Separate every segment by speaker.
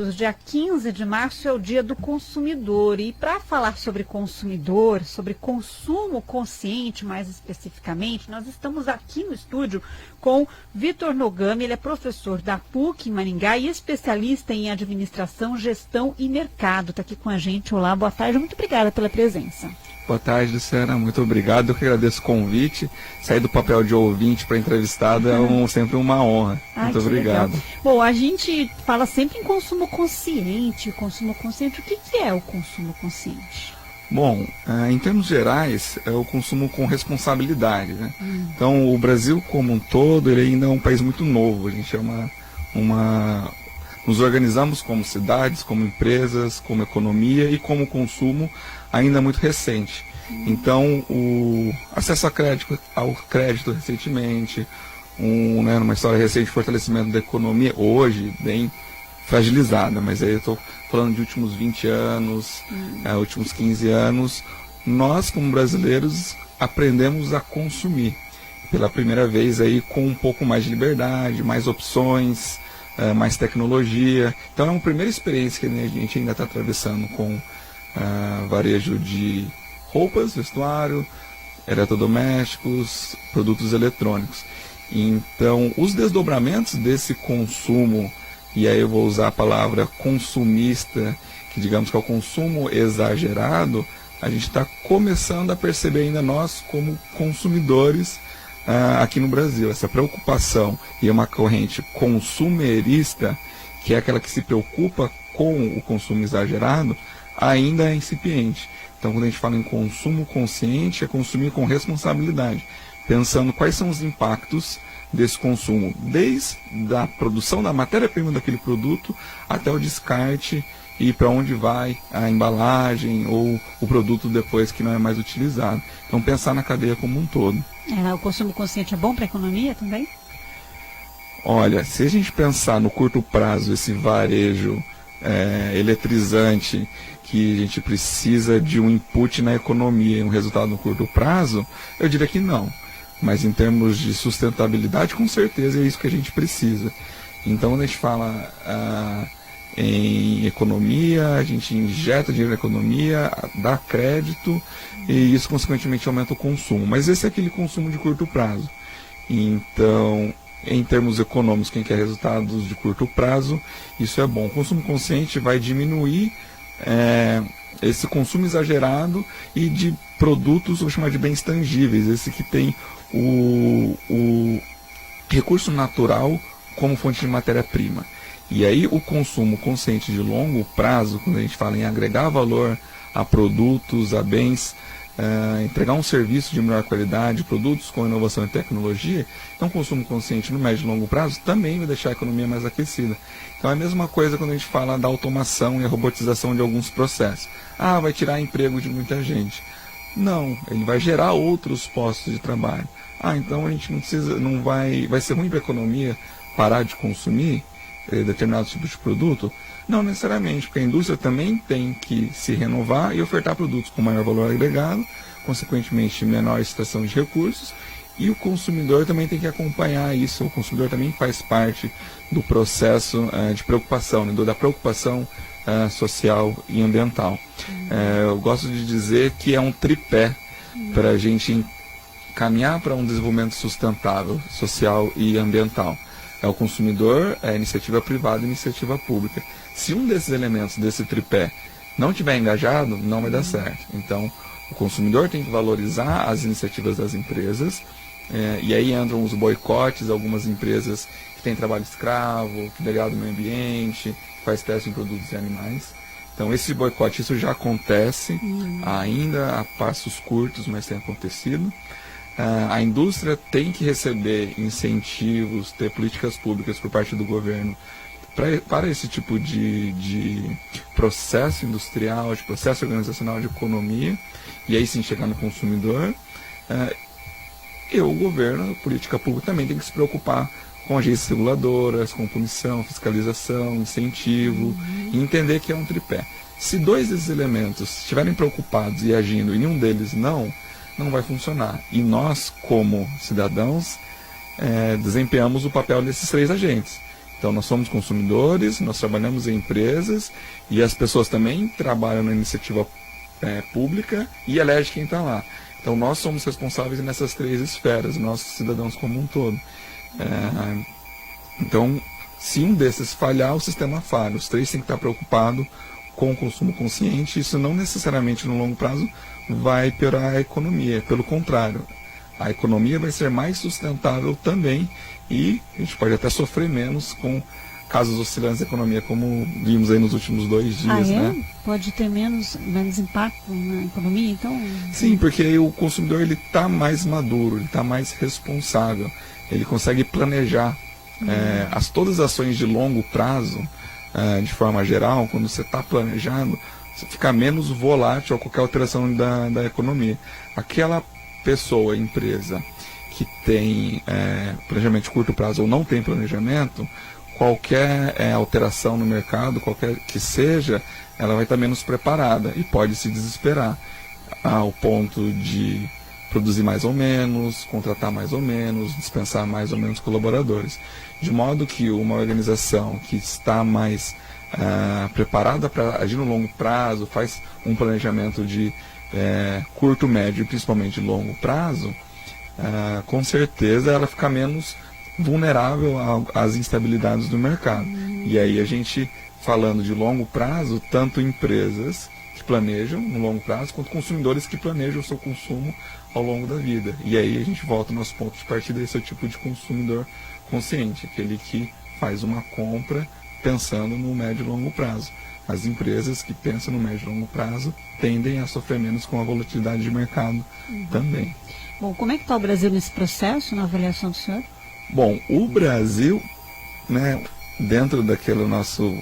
Speaker 1: Dia 15 de março é o Dia do Consumidor e para falar sobre consumidor, sobre consumo consciente mais especificamente, nós estamos aqui no estúdio com Vitor Nogami, ele é professor da PUC em Maringá e especialista em administração, gestão e mercado. Está aqui com a gente. Olá, boa tarde, muito obrigada pela presença.
Speaker 2: Boa tarde, Luciana, muito obrigado, eu que agradeço o convite. Sair do papel de ouvinte para entrevistado é sempre uma honra. Muito obrigado.
Speaker 1: Legal. Bom, a gente fala sempre em consumo consciente. Consumo consciente, o que é o consumo consciente?
Speaker 2: Bom, em termos gerais, é o consumo com responsabilidade, né? Então, o Brasil como um todo, ele ainda é um país muito novo. A gente é nos organizamos como cidades, como empresas, como economia e como consumo ainda muito recente. Então, o acesso ao crédito recentemente, uma história recente de fortalecimento da economia, hoje bem fragilizada, mas aí eu estou falando de últimos 20 anos, últimos 15 anos, nós como brasileiros aprendemos a consumir pela primeira vez aí com um pouco mais de liberdade, mais opções, mais tecnologia. Então é uma primeira experiência que a gente ainda está atravessando com varejo de roupas, vestuário, eletrodomésticos, produtos eletrônicos. Então os desdobramentos desse consumo, e aí eu vou usar a palavra consumista, que digamos que é o consumo exagerado, a gente está começando a perceber ainda nós como consumidores aqui no Brasil. Essa preocupação e uma corrente consumerista, que é aquela que se preocupa com o consumo exagerado, ainda é incipiente. Então, quando a gente fala em consumo consciente, é consumir com responsabilidade, pensando quais são os impactos desse consumo, desde a produção da matéria-prima daquele produto até o descarte e para onde vai a embalagem ou o produto depois que não é mais utilizado. Então, pensar na cadeia como um todo.
Speaker 1: O consumo consciente é bom para a economia também?
Speaker 2: Olha, se a gente pensar no curto prazo, esse varejo eletrizante, que a gente precisa de um input na economia e um resultado no curto prazo, eu diria que não. Mas em termos de sustentabilidade, com certeza é isso que a gente precisa. Então, quando a gente fala em economia, a gente injeta dinheiro na economia, dá crédito e isso consequentemente aumenta o consumo. Mas esse é aquele consumo de curto prazo. Então, em termos econômicos, quem quer resultados de curto prazo, isso é bom. O consumo consciente vai diminuir esse consumo exagerado e de produtos, vou chamar de bens tangíveis, esse que tem o recurso natural como fonte de matéria-prima. E aí o consumo consciente de longo prazo, quando a gente fala em agregar valor a produtos, a bens, entregar um serviço de melhor qualidade, produtos com inovação e tecnologia, então o consumo consciente no médio e longo prazo também vai deixar a economia mais aquecida. Então é a mesma coisa quando a gente fala da automação e a robotização de alguns processos. Vai tirar emprego de muita gente. Não, ele vai gerar outros postos de trabalho. Então a gente vai ser ruim para a economia parar de consumir determinados tipos de produto? Não necessariamente, porque a indústria também tem que se renovar e ofertar produtos com maior valor agregado, consequentemente menor extração de recursos, e o consumidor também tem que acompanhar isso. O consumidor também faz parte do processo de preocupação, né, da preocupação social e ambiental. Eu gosto de dizer que é um tripé para a gente caminhar para um desenvolvimento sustentável, social e ambiental. É o consumidor, é a iniciativa privada e a iniciativa pública. Se um desses elementos desse tripé não estiver engajado, não vai dar certo. Então, o consumidor tem que valorizar as iniciativas das empresas, e aí entram os boicotes, algumas empresas que têm trabalho escravo, que degradam o meio ambiente, que faz teste em produtos e animais. Então, esse boicote, isso já acontece, ainda a passos curtos, mas tem acontecido. A indústria tem que receber incentivos, ter políticas públicas por parte do governo para esse tipo de processo industrial, de processo organizacional de economia, e aí sim chegar no consumidor. E o governo, a política pública também tem que se preocupar com agências reguladoras, com punição, fiscalização, incentivo, e entender que é um tripé. Se dois desses elementos estiverem preocupados e agindo e nenhum deles não vai funcionar. E nós, como cidadãos, desempenhamos o papel desses três agentes. Então nós somos consumidores, nós trabalhamos em empresas e as pessoas também trabalham na iniciativa pública e elege quem está lá. Então nós somos responsáveis nessas 3 esferas, nós cidadãos como um todo. Então, se um desses falhar, o sistema falha. Os 3 têm que estar preocupados com o consumo consciente. Isso não necessariamente no longo prazo vai piorar a economia. Pelo contrário, a economia vai ser mais sustentável também e a gente pode até sofrer menos com casos oscilantes da economia, como vimos aí nos últimos 2 dias, né?
Speaker 1: Pode ter menos impacto na economia, então?
Speaker 2: Sim, porque aí o consumidor ele está mais maduro, ele está mais responsável, ele consegue planejar todas as ações de longo prazo, de forma geral. Quando você está planejando, você fica menos volátil a qualquer alteração da economia. Aquela pessoa, empresa, que tem planejamento de curto prazo ou não tem planejamento, qualquer alteração no mercado, qualquer que seja, ela vai estar menos preparada e pode se desesperar ao ponto de produzir mais ou menos, contratar mais ou menos, dispensar mais ou menos colaboradores. De modo que uma organização que está mais preparada para agir no longo prazo, faz um planejamento de curto, médio e principalmente longo prazo, com certeza ela fica menos vulnerável às instabilidades do mercado. E aí a gente, falando de longo prazo, tanto empresas que planejam no longo prazo, quanto consumidores que planejam o seu consumo ao longo da vida. E aí a gente volta ao nosso ponto de partida, esse é o tipo de consumidor consciente, aquele que faz uma compra pensando no médio e longo prazo. As empresas que pensam no médio e longo prazo tendem a sofrer menos com a volatilidade de mercado também.
Speaker 1: Bom, como é que está o Brasil nesse processo, na avaliação do senhor?
Speaker 2: Bom, o Brasil, né, dentro daquele nosso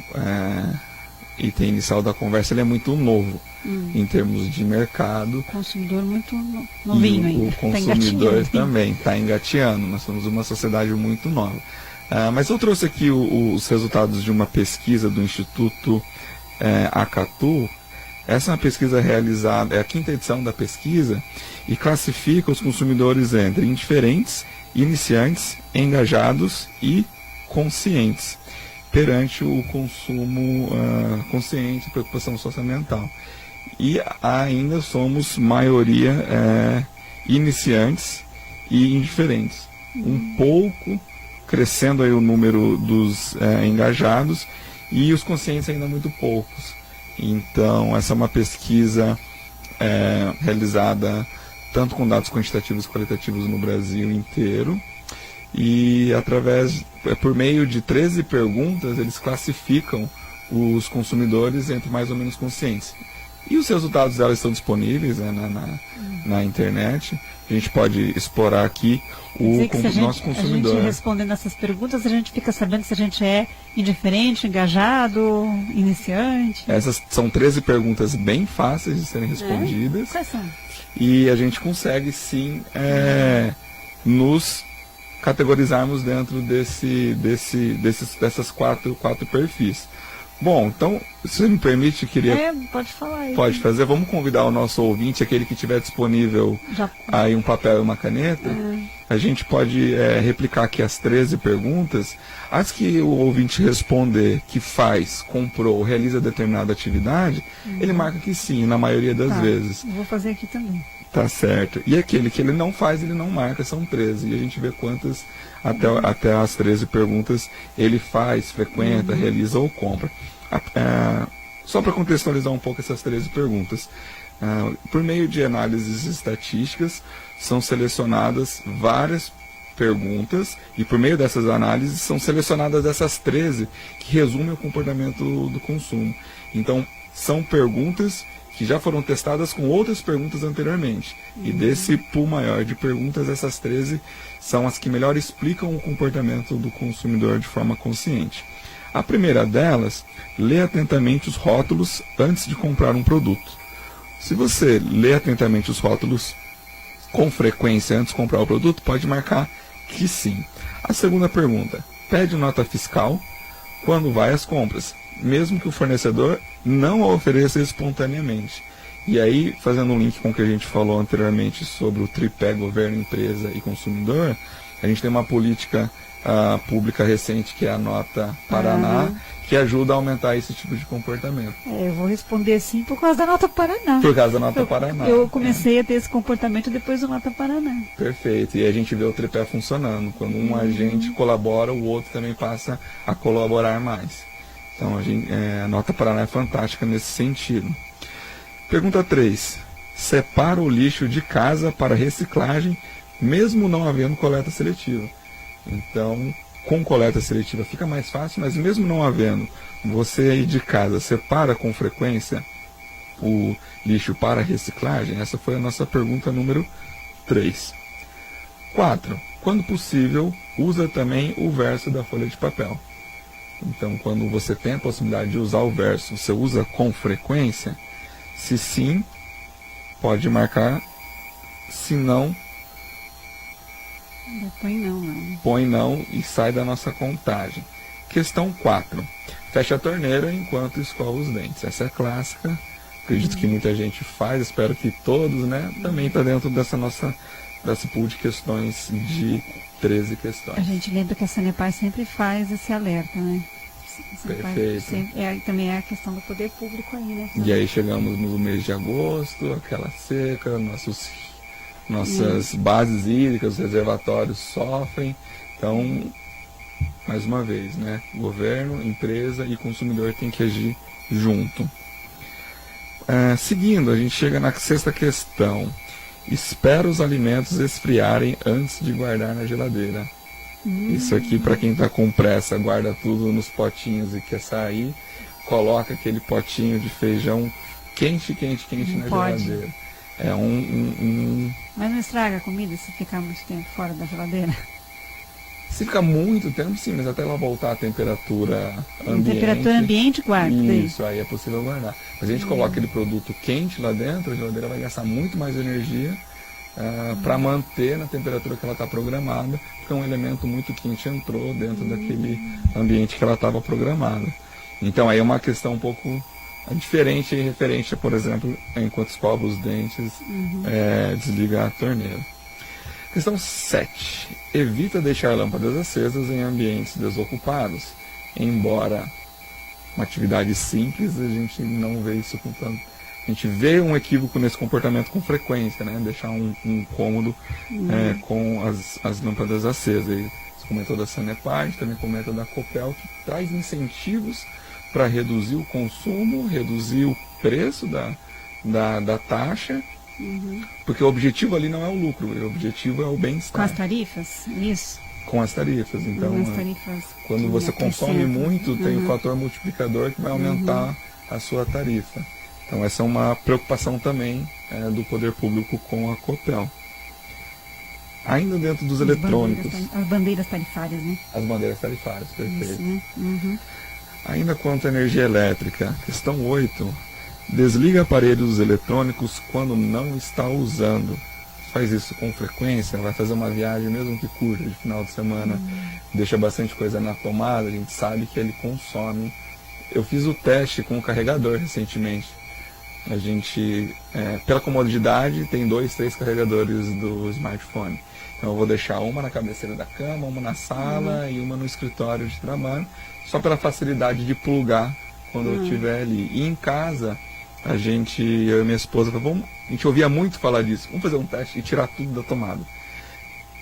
Speaker 2: item inicial da conversa, ele é muito novo em termos de mercado.
Speaker 1: O consumidor muito novinho ainda.
Speaker 2: O consumidor também está engateando. Nós somos uma sociedade muito nova. Mas eu trouxe aqui os resultados de uma pesquisa do Instituto Acatu. Essa é uma pesquisa realizada, é a 5ª edição da pesquisa, e classifica os consumidores entre indiferentes, iniciantes, engajados e conscientes perante o consumo consciente, preocupação socioambiental. E ainda somos maioria iniciantes e indiferentes. Um pouco crescendo aí o número dos engajados e os conscientes ainda muito poucos. Então, essa é uma pesquisa realizada tanto com dados quantitativos e qualitativos no Brasil inteiro, e por meio de 13 perguntas, eles classificam os consumidores entre mais ou menos conscientes. E os resultados delas estão disponíveis na internet. A gente pode explorar aqui o nosso consumidor.
Speaker 1: A gente respondendo essas perguntas, a gente fica sabendo se a gente é indiferente, engajado, iniciante.
Speaker 2: Essas são 13 perguntas bem fáceis de serem respondidas.
Speaker 1: Quais são?
Speaker 2: E a gente consegue sim nos categorizarmos dentro dessas quatro perfis. Bom, então, se você me permite, eu queria...
Speaker 1: pode falar aí.
Speaker 2: Pode fazer. Vamos convidar o nosso ouvinte, aquele que tiver disponível aí um papel e uma caneta. A gente pode replicar aqui as 13 perguntas. As que o ouvinte responder que faz, comprou, realiza determinada atividade, ele marca que sim, na maioria das vezes.
Speaker 1: Eu vou fazer aqui também.
Speaker 2: Tá certo. E aquele que ele não faz, ele não marca, são 13. E a gente vê quantas, até as 13 perguntas, ele faz, frequenta, realiza ou compra. Só para contextualizar um pouco essas 13 perguntas. Por meio de análises estatísticas, são selecionadas várias perguntas, e por meio dessas análises são selecionadas essas 13 que resumem o comportamento do consumo. Então, são perguntas que já foram testadas com outras perguntas anteriormente. E desse pool maior de perguntas, essas 13 são as que melhor explicam o comportamento do consumidor de forma consciente. A primeira delas, lê atentamente os rótulos antes de comprar um produto. Se você lê atentamente os rótulos com frequência antes de comprar o produto, pode marcar que sim. A segunda pergunta, pede nota fiscal quando vai às compras, mesmo que o fornecedor não a ofereça espontaneamente. E aí, fazendo um link com o que a gente falou anteriormente sobre o tripé governo, empresa e consumidor, A gente tem uma política pública recente, que é a Nota Paraná, que ajuda a aumentar esse tipo de comportamento.
Speaker 1: Eu vou responder sim por causa da Nota Paraná.
Speaker 2: Por causa da Nota Paraná.
Speaker 1: Eu comecei a ter esse comportamento depois da Nota Paraná.
Speaker 2: Perfeito. E a gente vê o tripé funcionando. Quando um agente colabora, o outro também passa a colaborar mais. Então a Nota Paraná é fantástica nesse sentido. Pergunta 3. Separa o lixo de casa para reciclagem, mesmo não havendo coleta seletiva. Então, com coleta seletiva fica mais fácil, mas mesmo não havendo, você aí de casa separa com frequência o lixo para reciclagem? Essa foi a nossa pergunta número 3. 4. Quando possível, usa também o verso da folha de papel. Então, quando você tem a possibilidade de usar o verso, você usa com frequência? Se sim, pode marcar. Se não, põe não e sai da nossa contagem. Questão 4. Fecha a torneira enquanto escova os dentes. Essa é clássica. Acredito que muita gente faz, espero que todos, né? Também está dentro dessa pool de questões, de 13 questões.
Speaker 1: A gente lembra que a Sanepar sempre faz esse alerta, né?
Speaker 2: Perfeito.
Speaker 1: Também é a questão do poder público aí, né?
Speaker 2: E aí chegamos no mês de agosto, aquela seca, nossas bases hídricas, os reservatórios sofrem. Então, mais uma vez, né? Governo, empresa e consumidor tem que agir junto. Seguindo, a gente chega na 6ª questão. Espera os alimentos esfriarem antes de guardar na geladeira. Isso aqui, para quem está com pressa, guarda tudo nos potinhos e quer sair, coloca aquele potinho de feijão quente na geladeira.
Speaker 1: Mas não estraga a comida se ficar muito tempo fora da geladeira?
Speaker 2: Se ficar muito tempo, sim, mas até ela voltar à temperatura ambiente.
Speaker 1: Temperatura ambiente, guarda.
Speaker 2: Isso, aí é possível guardar. Mas a gente coloca aquele produto quente lá dentro, a geladeira vai gastar muito mais energia para manter na temperatura que ela está programada, porque um elemento muito quente entrou dentro daquele ambiente que ela estava programada. Então aí é uma questão um pouco diferente e referente, por exemplo, enquanto escova os dentes, desliga a torneira. Questão 7. Evita deixar lâmpadas acesas em ambientes desocupados. Embora uma atividade simples, a gente não vê isso com tanto. A gente vê um equívoco nesse comportamento com frequência, né? Deixar um cômodo com as lâmpadas acesas. E você comentou da Sanepar, a gente também comenta da Copel, que traz incentivos para reduzir o consumo, reduzir o preço da taxa. Porque o objetivo ali não é o lucro, o objetivo é o bem-estar.
Speaker 1: Com as tarifas, isso?
Speaker 2: Com as tarifas. Então, quando você consome muito, tem o fator multiplicador que vai aumentar a sua tarifa. Então essa é uma preocupação também do poder público com a Copel. Ainda dentro dos eletrônicos.
Speaker 1: As bandeiras tarifárias, né?
Speaker 2: As bandeiras tarifárias, perfeito.
Speaker 1: Isso, né?
Speaker 2: Ainda quanto à energia elétrica, questão 8. Desliga aparelhos eletrônicos quando não está usando. Faz isso com frequência, vai fazer uma viagem, mesmo que curta, de final de semana, deixa bastante coisa na tomada, a gente sabe que ele consome. Eu fiz o teste com o carregador recentemente. A gente, pela comodidade, tem 2, 3 carregadores do smartphone. Então eu vou deixar uma na cabeceira da cama, uma na sala e uma no escritório de trabalho, só pela facilidade de plugar quando eu estiver ali. E em casa, eu e minha esposa, a gente ouvia muito falar disso, vamos fazer um teste e tirar tudo da tomada.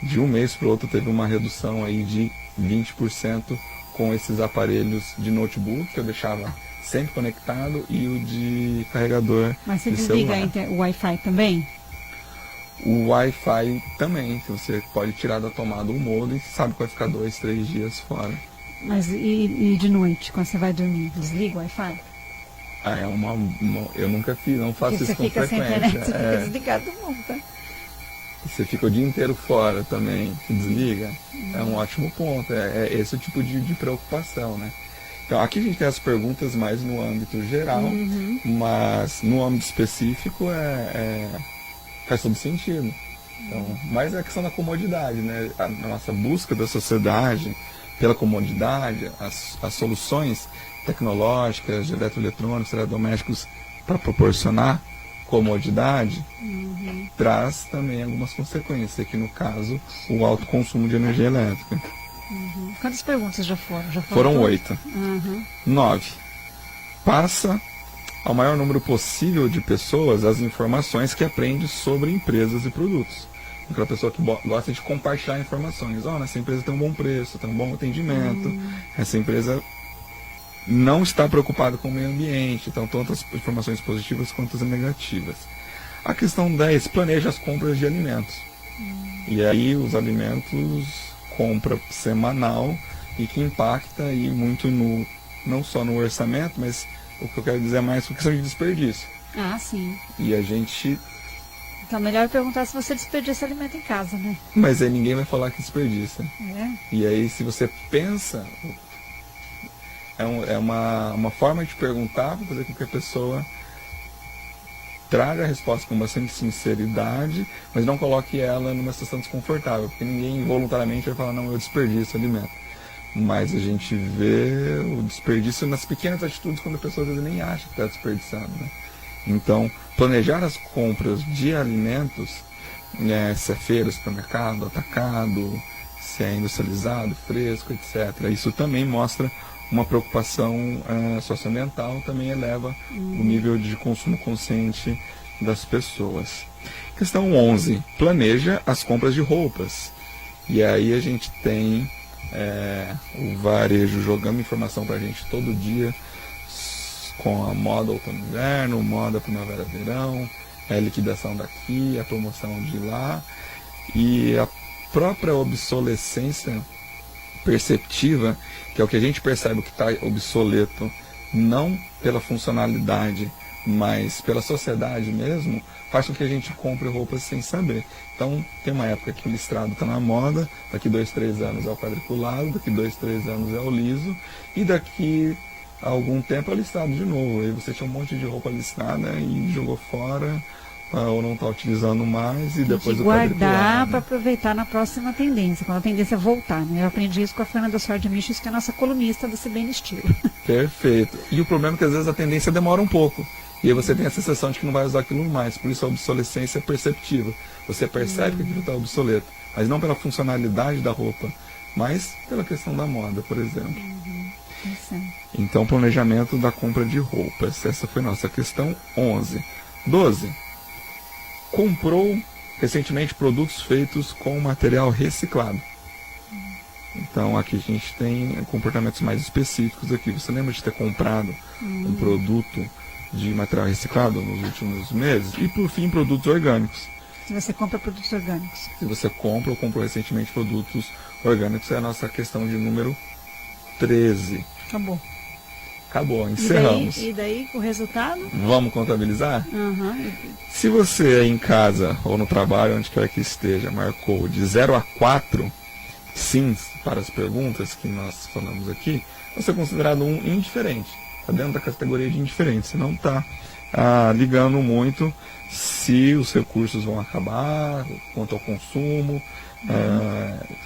Speaker 2: De um mês para o outro teve uma redução aí de 20% com esses aparelhos de notebook, que eu deixava sempre conectado, e o de carregador.
Speaker 1: Mas você
Speaker 2: de
Speaker 1: desliga
Speaker 2: celular.
Speaker 1: o Wi-Fi também?
Speaker 2: O Wi-Fi também, que você pode tirar da tomada o modo e sabe que vai ficar 2, 3 dias fora.
Speaker 1: Mas e de noite, quando você vai dormir, desliga o Wi-Fi?
Speaker 2: Eu nunca fiz, não faço isso com frequência.
Speaker 1: Você fica sem internet, você fica desligado do mundo, tá?
Speaker 2: Você fica o dia inteiro fora também, desliga. É um ótimo ponto, é esse o tipo de preocupação, né? Então, aqui a gente tem as perguntas mais no âmbito geral, mas no âmbito específico faz todo sentido. Então, mas é a questão da comodidade, né? A nossa busca da sociedade pela comodidade, as soluções tecnológicas, de eletroeletrônicos, eletrodomésticos, para proporcionar comodidade, traz também algumas consequências, aqui no caso, o alto consumo de energia elétrica.
Speaker 1: Quantas perguntas já foram?
Speaker 2: Foram 8. 9. Passa ao maior número possível de pessoas as informações que aprende sobre empresas e produtos. Aquela pessoa que gosta de compartilhar informações. Essa empresa tem um bom preço, tem um bom atendimento, essa empresa não está preocupada com o meio ambiente, então tanto as informações positivas quanto as negativas. A questão 10, planeja as compras de alimentos. E aí os alimentos, compra semanal, e que impacta aí muito não só no orçamento, mas o que eu quero dizer é mais por questão de desperdício.
Speaker 1: Sim.
Speaker 2: E a gente...
Speaker 1: Então, melhor perguntar se você desperdiça alimento em casa, né?
Speaker 2: Mas aí ninguém vai falar que desperdiça. E aí, se você pensa... É uma forma de perguntar para fazer com que a pessoa traga a resposta com bastante sinceridade, mas não coloque ela numa situação desconfortável, porque ninguém voluntariamente vai falar, não, eu desperdiço alimento. Mas a gente vê o desperdício nas pequenas atitudes, quando a pessoa às vezes nem acha que está desperdiçando, né? Então, planejar as compras de alimentos, se é feira, supermercado, atacado, se é industrializado, fresco, etc. Isso também mostra uma preocupação socioambiental, também eleva o nível de consumo consciente das pessoas. Questão 11. Planeja as compras de roupas. E aí a gente tem o varejo jogando informação para a gente todo dia, com a moda outono-inverno, moda primavera-verão, a liquidação daqui, a promoção de lá, e a própria obsolescência perceptiva, que é o que a gente percebe que está obsoleto, não pela funcionalidade, mas pela sociedade mesmo, faz com que a gente compre roupas sem saber. Então, tem uma época que o listrado está na moda, daqui 2, 3 anos é o quadriculado, daqui 2, 3 anos é o liso, e daqui a algum tempo é o listrado de novo. Aí você tinha um monte de roupa listrada e jogou fora, ou não está utilizando mais, e depois o
Speaker 1: guardar para aproveitar na próxima tendência, quando a tendência voltar, né? Eu aprendi isso com a Fernanda Sordi Michels, que é a nossa colunista do CBN Estilo.
Speaker 2: Perfeito. E o problema é que às vezes a tendência demora um pouco. E aí você tem a sensação de que não vai usar aquilo mais, por isso a obsolescência é perceptiva. Você percebe que aquilo está obsoleto, mas não pela funcionalidade da roupa, mas pela questão da moda, por exemplo. Então, planejamento da compra de roupas. Essa foi nossa questão 11. 12. Comprou recentemente produtos feitos com material reciclado. Então, aqui a gente tem comportamentos mais específicos aqui. Você lembra de ter comprado um produto de material reciclado nos últimos meses? E, por fim, produtos orgânicos.
Speaker 1: Se você compra produtos orgânicos.
Speaker 2: Se você compra ou comprou recentemente produtos orgânicos, é a nossa questão de número 13. Acabou, encerramos.
Speaker 1: E daí o resultado?
Speaker 2: Vamos contabilizar? Se você em casa ou no trabalho, onde quer que esteja, marcou de 0 a 4 sims para as perguntas que nós falamos aqui, você é considerado um indiferente. Está dentro da categoria de indiferente. Você não está ligando muito se os recursos vão acabar, quanto ao consumo.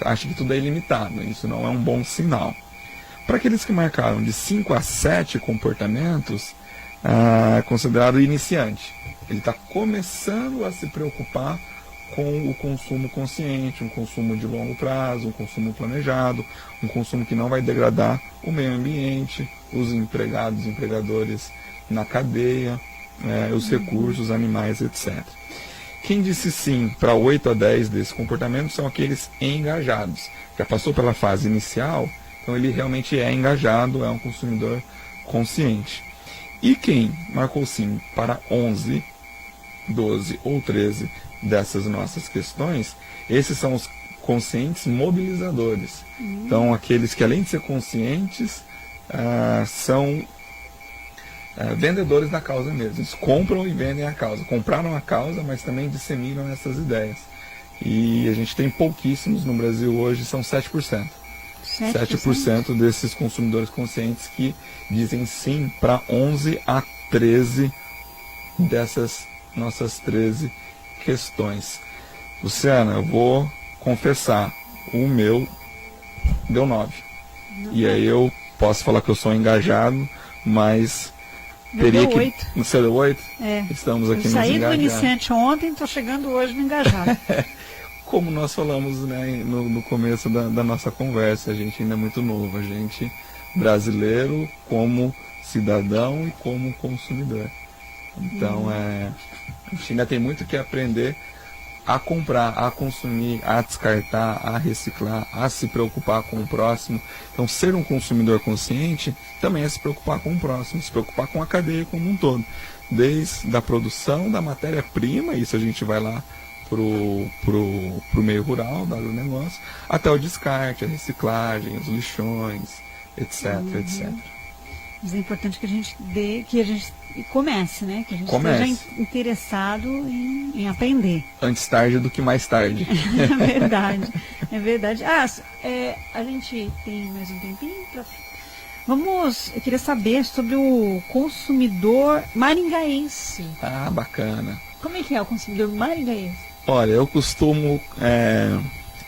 Speaker 2: Acha que tudo é ilimitado. Isso não é um bom sinal. Para aqueles que marcaram de 5 a 7 comportamentos, é considerado iniciante. Ele está começando a se preocupar com o consumo consciente, um consumo de longo prazo, um consumo planejado, um consumo que não vai degradar o meio ambiente, os empregados, empregadores na cadeia, os recursos, animais, etc. Quem disse sim para 8 a 10 desse comportamento são aqueles engajados. Já passou pela fase inicial, então ele realmente é engajado, é um consumidor consciente. E quem marcou sim para 11, 12 ou 13 dessas nossas questões, esses são os conscientes mobilizadores. Então, aqueles que além de ser conscientes, são vendedores da causa mesmo. Eles compram e vendem a causa. Compraram a causa, mas também disseminam essas ideias. E a gente tem pouquíssimos no Brasil hoje, são 7%. 7% desses consumidores conscientes que dizem sim para 11 a 13 dessas nossas 13 questões. Luciana, eu vou confessar, o meu deu 9. E aí eu posso falar que eu sou engajado, mas teria
Speaker 1: deu
Speaker 2: que...
Speaker 1: 8.
Speaker 2: Você deu 8?
Speaker 1: É.
Speaker 2: Estamos aqui
Speaker 1: Eu saí do
Speaker 2: engajados.
Speaker 1: iniciante ontem, estou chegando hoje no engajado.
Speaker 2: Como nós falamos, né, no começo da nossa conversa, a gente ainda é muito novo, a gente brasileiro como cidadão e como consumidor. Então a gente ainda tem muito que aprender a comprar, a consumir, a descartar, a reciclar, a se preocupar com o próximo. Então ser um consumidor consciente também é se preocupar com o próximo, se preocupar com a cadeia como um todo. Desde a produção da matéria-prima, isso a gente vai lá pro meio rural, do agronegócio, até o descarte, a reciclagem, os lixões, etc, etc.
Speaker 1: Mas é importante que a gente comece, né? Que a gente
Speaker 2: Comece.
Speaker 1: esteja interessado em aprender.
Speaker 2: Antes tarde do que mais tarde.
Speaker 1: É verdade, é verdade. A gente tem mais um tempinho para... eu queria saber sobre o consumidor maringaense.
Speaker 2: Ah, bacana.
Speaker 1: Como é que é o consumidor maringaense?
Speaker 2: Olha, eu costumo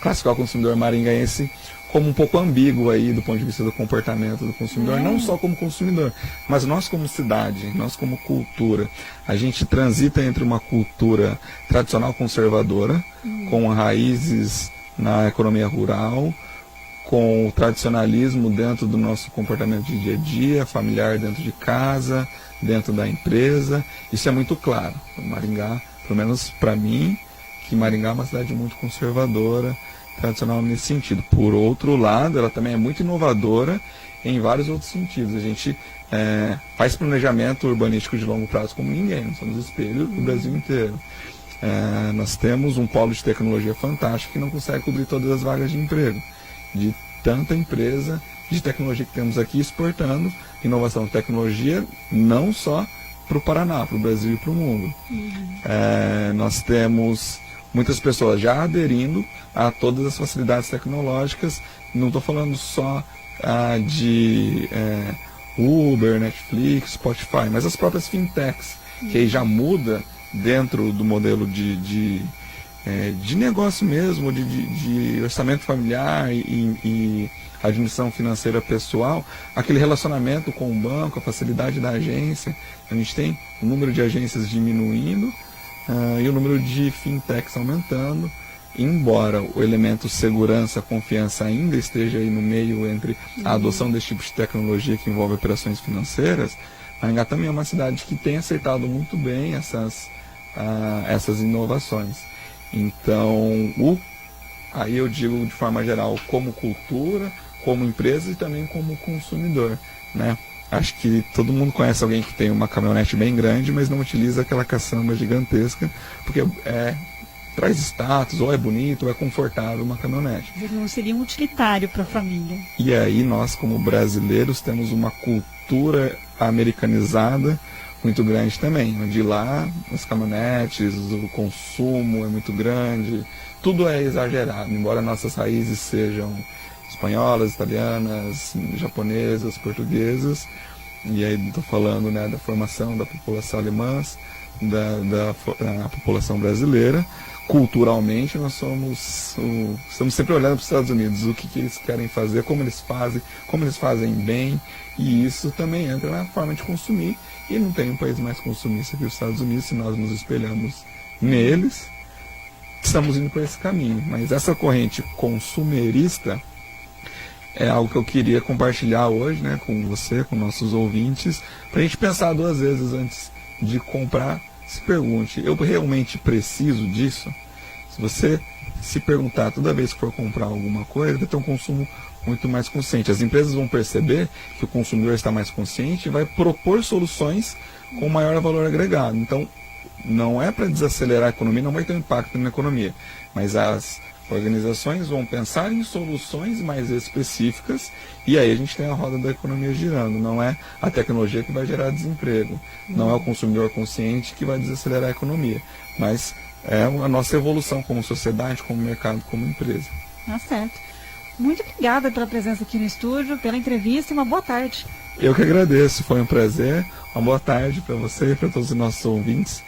Speaker 2: classificar o consumidor maringaense como um pouco ambíguo aí do ponto de vista do comportamento do consumidor, não só como consumidor, mas nós como cidade, nós como cultura. A gente transita entre uma cultura tradicional conservadora, com raízes na economia rural, com o tradicionalismo dentro do nosso comportamento de dia a dia, familiar dentro de casa, dentro da empresa. Isso é muito claro. Maringá, pelo menos para mim, que Maringá é uma cidade muito conservadora, tradicional nesse sentido. Por outro lado, ela também é muito inovadora em vários outros sentidos. A gente faz planejamento urbanístico de longo prazo como ninguém, nós somos espelho do Brasil inteiro. Nós temos um polo de tecnologia fantástico que não consegue cobrir todas as vagas de emprego, de tanta empresa de tecnologia que temos aqui exportando inovação e tecnologia não só para o Paraná, para o Brasil e para o mundo. Nós temos muitas pessoas já aderindo a todas as facilidades tecnológicas. Não estou falando só de Uber, Netflix, Spotify, mas as próprias fintechs, que aí já muda dentro do modelo de negócio mesmo, de orçamento familiar e administração financeira pessoal, aquele relacionamento com o banco, a facilidade da agência. A gente tem o número de agências diminuindo e o número de fintechs aumentando, embora o elemento segurança, confiança ainda esteja aí no meio entre a adoção desse tipo de tecnologia que envolve operações financeiras. Maringá também é uma cidade que tem aceitado muito bem essas inovações. Então, aí eu digo de forma geral, como cultura, como empresa e também como consumidor, né? Acho que todo mundo conhece alguém que tem uma caminhonete bem grande, mas não utiliza aquela caçamba gigantesca, porque traz status, ou é bonito, ou é confortável uma caminhonete.
Speaker 1: Não seria um utilitário para a família.
Speaker 2: E aí nós, como brasileiros, temos uma cultura americanizada muito grande também, onde lá as caminhonetes, o consumo é muito grande, tudo é exagerado, embora nossas raízes sejam espanholas, italianas, japonesas, portuguesas, e aí estou falando, né, da formação da população alemã, da população brasileira. Culturalmente nós estamos sempre olhando para os Estados Unidos, o que eles querem fazer, como eles fazem bem, e isso também entra na forma de consumir, e não tem um país mais consumista que os Estados Unidos. Se nós nos espelhamos neles, estamos indo por esse caminho. Mas essa corrente consumerista é algo que eu queria compartilhar hoje, né, com você, com nossos ouvintes, para a gente pensar duas vezes antes de comprar. Se pergunte, eu realmente preciso disso? Se você se perguntar toda vez que for comprar alguma coisa, vai ter um consumo muito mais consciente. As empresas vão perceber que o consumidor está mais consciente e vai propor soluções com maior valor agregado. Então, não é para desacelerar a economia, não vai ter um impacto na economia, mas as organizações vão pensar em soluções mais específicas, e aí a gente tem a roda da economia girando. Não é a tecnologia que vai gerar desemprego, não é o consumidor consciente que vai desacelerar a economia, mas é a nossa evolução como sociedade, como mercado, como empresa.
Speaker 1: Tá certo. Muito obrigada pela presença aqui no estúdio, pela entrevista e uma boa tarde.
Speaker 2: Eu que agradeço, foi um prazer. Uma boa tarde para você e para todos os nossos ouvintes.